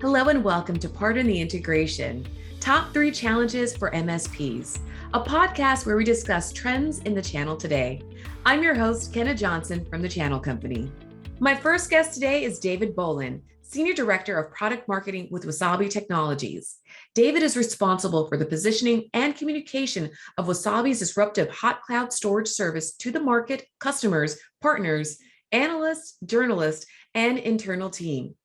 Hello and welcome to Pardon the Integration, Top 3 Challenges for MSPs, a podcast where we discuss trends in the channel today. I'm your host, Kenna Johnson from the Channel Company. My first guest today is David Boland, Senior Director of Product Marketing with Wasabi Technologies. David is responsible for the positioning and communication of Wasabi's disruptive hot cloud storage service to the market, customers, partners, analysts, journalists, and internal team.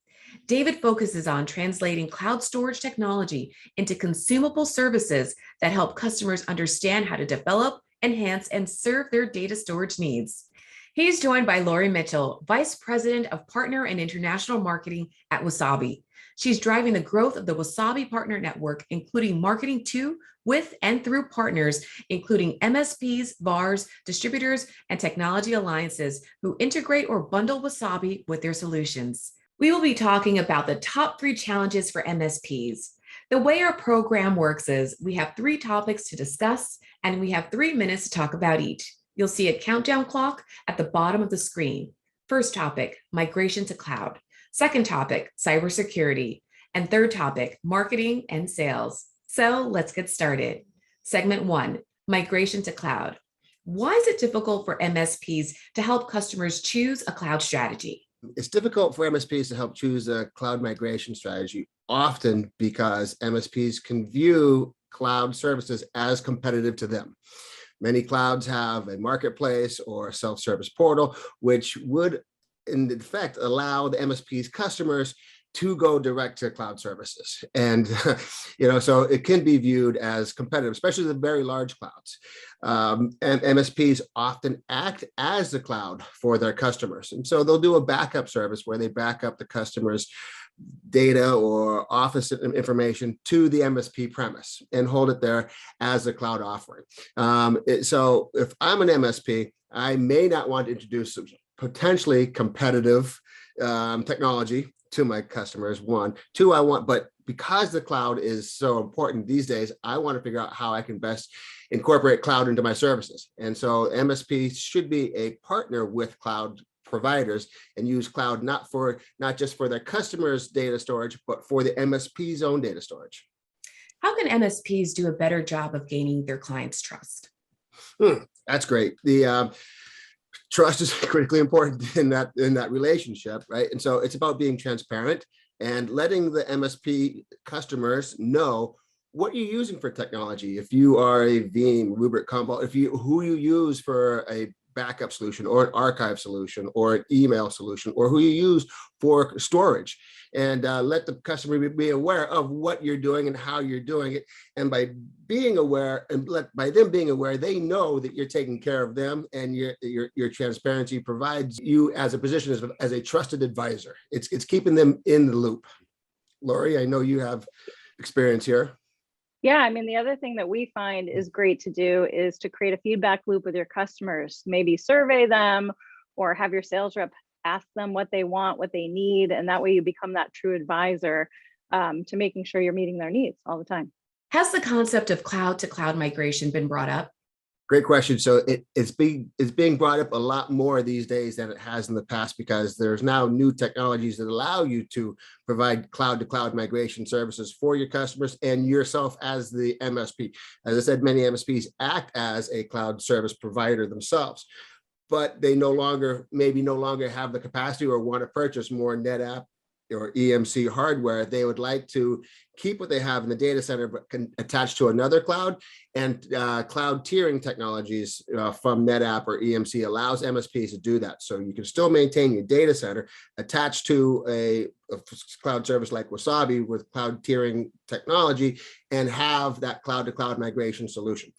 David focuses on translating cloud storage technology into consumable services that help customers understand how to develop, enhance, and serve their data storage needs. He's joined by Laurie Mitchell, Vice President of Partner and International Marketing at Wasabi. She's driving the growth of the Wasabi Partner Network, including marketing to, with, and through partners, including MSPs, VARs, distributors, and technology alliances who integrate or bundle Wasabi with their solutions. We will be talking about the top 3 challenges for MSPs. The way our program works is we have 3 topics to discuss, and we have 3 minutes to talk about each. You'll see a countdown clock at the bottom of the screen. First topic, migration to cloud. Second topic, cybersecurity. And third topic, marketing and sales. So let's get started. Segment 1, migration to cloud. Why is it difficult for MSPs to help customers choose a cloud strategy? It's difficult for MSPs to help choose a cloud migration strategy, often because MSPs can view cloud services as competitive to them. Many clouds have a marketplace or a self-service portal, which would, in effect, allow the MSP's customers to go direct to cloud services. And, so it can be viewed as competitive, especially the very large clouds. And MSPs often act as the cloud for their customers. And so they'll do a backup service where they back up the customer's data or office information to the MSP premise and hold it there as a cloud offering. So if I'm an MSP, I may not want to introduce potentially competitive technology to my customers. 1, 2, but because the cloud is so important these days, I want to figure out how I can best incorporate cloud into my services. And so MSP should be a partner with cloud providers and use cloud not just for their customers' data storage, but for the MSP's own data storage. How can MSPs do a better job of gaining their clients' trust? That's great. The trust is critically important in that relationship, right? And so it's about being transparent and letting the MSP customers know what you're using for technology. If you are a Veeam, Rubrik, Commvault, who you use for a backup solution or an archive solution or an email solution, or who you use for storage, and let the customer be aware of what you're doing and how you're doing it. And by being aware, by them being aware, they know that you're taking care of them, and your transparency provides you as a position as a trusted advisor. It's keeping them in the loop. Laurie, I know you have experience here. Yeah, the other thing that we find is great to do is to create a feedback loop with your customers. Maybe survey them or have your sales rep ask them what they want, what they need, and that way you become that true advisor to making sure you're meeting their needs all the time. Has the concept of cloud to cloud migration been brought up? Great question. So it's being brought up a lot more these days than it has in the past, because there's now new technologies that allow you to provide cloud to cloud migration services for your customers and yourself as the MSP. As I said, many MSPs act as a cloud service provider themselves, but they maybe no longer have the capacity or want to purchase more NetApp or EMC hardware. They would like to keep what they have in the data center, but can attach to another cloud. And cloud tiering technologies from NetApp or EMC allows MSPs to do that. So you can still maintain your data center attached to a cloud service like Wasabi with cloud tiering technology and have that cloud to cloud migration solution.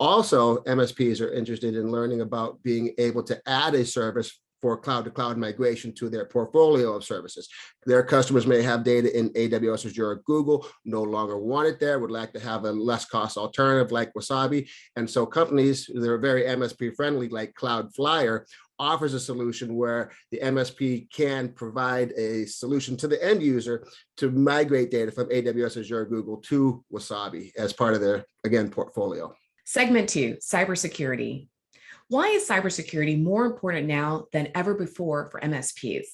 Also, MSPs are interested in learning about being able to add a service for cloud-to-cloud migration to their portfolio of services. Their customers may have data in AWS, Azure, or Google, no longer want it there, would like to have a less cost alternative like Wasabi. And so companies that are very MSP friendly, like Cloudflare, offers a solution where the MSP can provide a solution to the end user to migrate data from AWS, Azure, Google to Wasabi as part of their, again, portfolio. Segment 2, cybersecurity. Why is cybersecurity more important now than ever before for MSPs?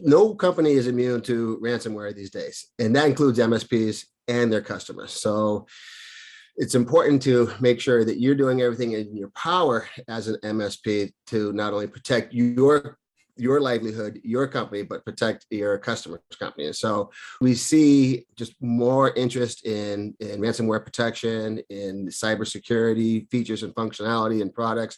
No company is immune to ransomware these days, and that includes MSPs and their customers. So it's important to make sure that you're doing everything in your power as an MSP to not only protect your livelihood, your company, but protect your customers' company. And so we see just more interest in ransomware protection, in cybersecurity features and functionality and products.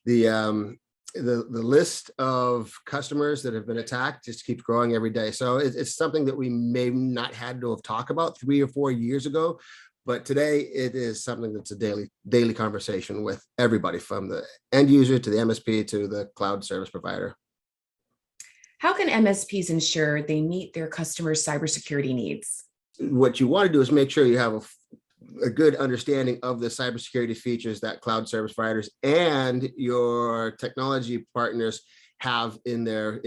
The list of customers that have been attacked just keeps growing every day. So it's something that we may not had to have talked about 3 or 4 years ago, but today it is something that's a daily conversation with everybody, from the end user to the MSP to the cloud service provider. How can MSPs ensure they meet their customers' cybersecurity needs? What you want to do is make sure you have a good understanding of the cybersecurity features that cloud service providers and your technology partners have in their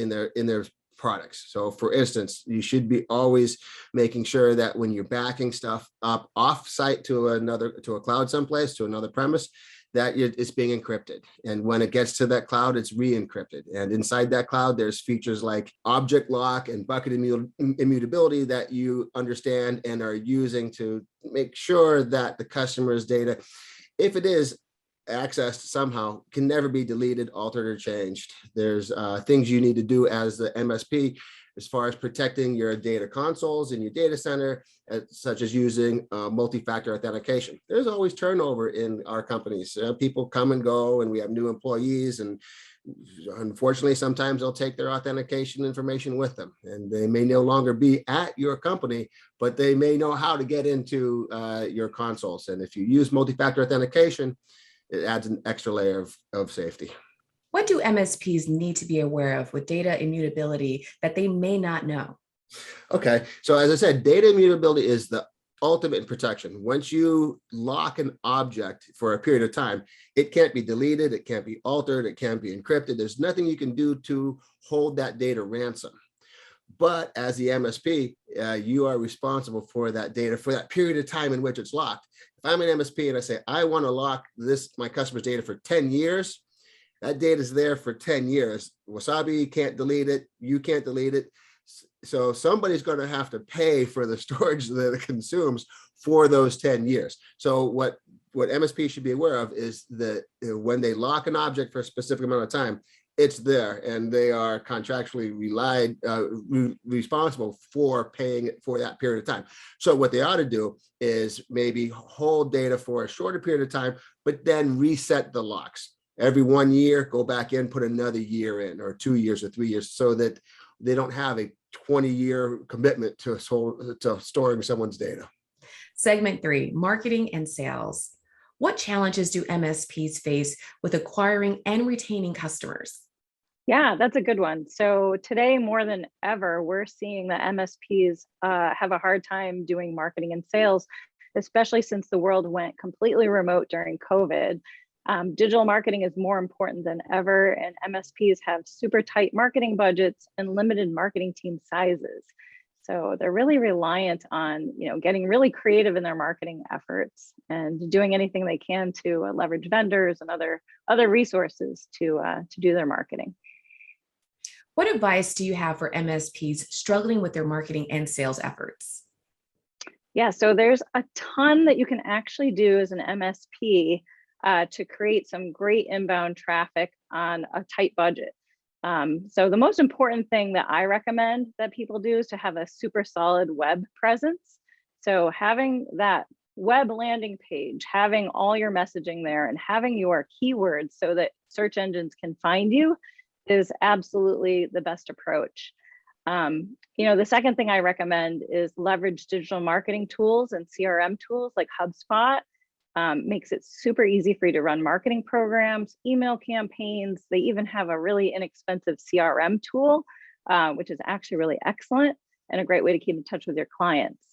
products. So for instance, you should be always making sure that when you're backing stuff up off site to a cloud someplace, to another premise, that it's being encrypted. And when it gets to that cloud, it's re-encrypted. And inside that cloud, there's features like object lock and bucket immutability that you understand and are using to make sure that the customer's data, if it is accessed somehow, can never be deleted, altered, or changed. There's things you need to do as the MSP as far as protecting your data consoles in your data center, such as using multi-factor authentication. There's always turnover in our companies. People come and go, and we have new employees, and unfortunately, sometimes they'll take their authentication information with them, and they may no longer be at your company, but they may know how to get into your consoles. And if you use multi-factor authentication, it adds an extra layer of safety. What do MSPs need to be aware of with data immutability that they may not know? Okay, so as I said, data immutability is the ultimate protection. Once you lock an object for a period of time, it can't be deleted, it can't be altered, it can't be encrypted. There's nothing you can do to hold that data ransom. But as the MSP, you are responsible for that data for that period of time in which it's locked. If I'm an MSP and I say, I want to lock my customer's data for 10 years, that data is there for 10 years. Wasabi can't delete it. You can't delete it. So somebody's going to have to pay for the storage that it consumes for those 10 years. So what MSP should be aware of is that when they lock an object for a specific amount of time, it's there, and they are contractually responsible for paying it for that period of time. So what they ought to do is maybe hold data for a shorter period of time, but then reset the locks. Every 1 year, go back in, put another year in, or 2 years or 3 years, so that they don't have a 20-year commitment to storing someone's data. Segment 3, marketing and sales. What challenges do MSPs face with acquiring and retaining customers? Yeah, that's a good one. So today, more than ever, we're seeing that MSPs have a hard time doing marketing and sales, especially since the world went completely remote during COVID. Digital marketing is more important than ever, and MSPs have super tight marketing budgets and limited marketing team sizes. So they're really reliant on, getting really creative in their marketing efforts and doing anything they can to leverage vendors and other resources to do their marketing. What advice do you have for MSPs struggling with their marketing and sales efforts? Yeah, so there's a ton that you can actually do as an MSP to create some great inbound traffic on a tight budget. So the most important thing that I recommend that people do is to have a super solid web presence. So having that web landing page, having all your messaging there, and having your keywords so that search engines can find you is absolutely the best approach. The second thing I recommend is leverage digital marketing tools and CRM tools like HubSpot. Makes it super easy for you to run marketing programs, email campaigns. They even have a really inexpensive CRM tool, which is actually really excellent and a great way to keep in touch with your clients.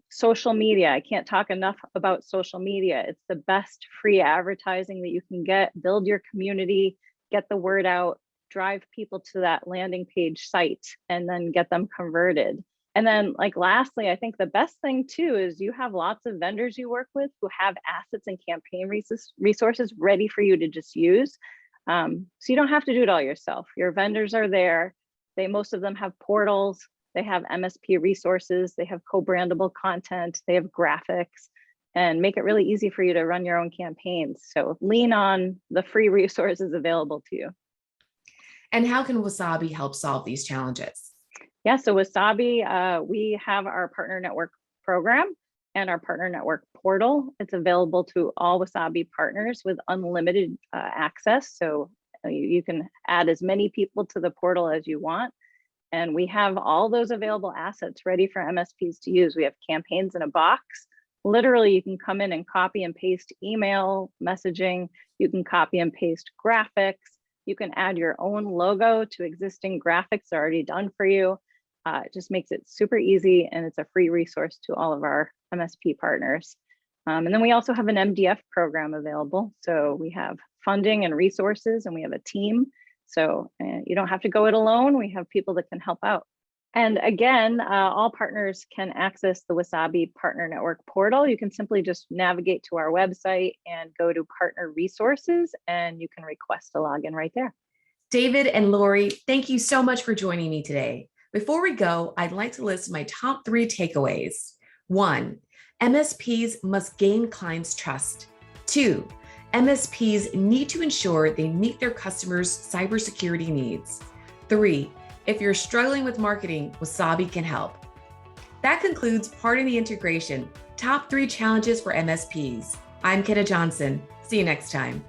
Social media, I can't talk enough about social media. It's the best free advertising that you can get. Build your community, get the word out, drive people to that landing page site, and then get them converted. And then lastly, I think the best thing too is you have lots of vendors you work with who have assets and campaign resources ready for you to just use. So you don't have to do it all yourself. Your vendors are there. Most of them have portals, they have MSP resources, they have co-brandable content, they have graphics, and make it really easy for you to run your own campaigns. So lean on the free resources available to you. And how can Wasabi help solve these challenges? Yeah, so Wasabi, we have our partner network program and our partner network portal. It's available to all Wasabi partners with unlimited access. So you can add as many people to the portal as you want. And we have all those available assets ready for MSPs to use. We have campaigns in a box. Literally, you can come in and copy and paste email messaging. You can copy and paste graphics. You can add your own logo to existing graphics already done for you. It just makes it super easy, and it's a free resource to all of our MSP partners. And then we also have an MDF program available. So we have funding and resources, and we have a team. So you don't have to go it alone. We have people that can help out. And again, all partners can access the Wasabi Partner Network portal. You can simply just navigate to our website and go to Partner Resources, and you can request a login right there. David and Laurie, thank you so much for joining me today. Before we go, I'd like to list my top 3 takeaways. 1, MSPs must gain clients' trust. 2, MSPs need to ensure they meet their customers' cybersecurity needs. 3, if you're struggling with marketing, Wasabi can help. That concludes part of the integration, top 3 challenges for MSPs. I'm Kenna Johnson. See you next time.